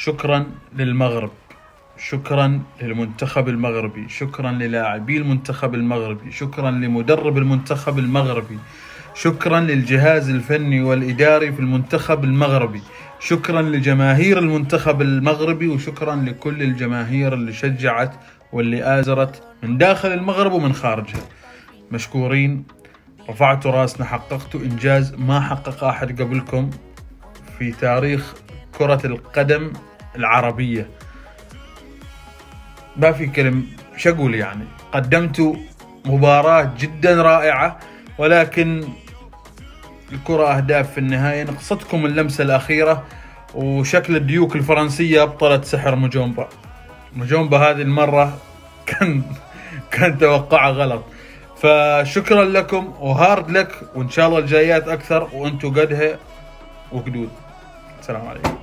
شكرا للمغرب، شكرا للمنتخب المغربي، شكرا للاعبي المنتخب المغربي، شكرا لمدرب المنتخب المغربي، شكرا للجهاز الفني والإداري في المنتخب المغربي، شكرا لجماهير المنتخب المغربي، وشكرا لكل الجماهير اللي شجعت واللي آزرت من داخل المغرب ومن خارجها. مشكورين، رفعتوا راسنا، حققتوا إنجاز ما حقق أحد قبلكم في تاريخ كرة القدم العربية. ما في كلام شقول، يعني قدمتوا مباراة جدا رائعة، ولكن الكرة أهداف في النهاية. نقصتكم اللمسة الأخيرة، وشكل الديوك الفرنسية أبطلت سحر موجومبا. موجومبا هذه المرة كان توقعه غلط. فشكرا لكم وهارد لك، وإن شاء الله الجايات أكثر وأنتوا قدها وقدود. السلام عليكم.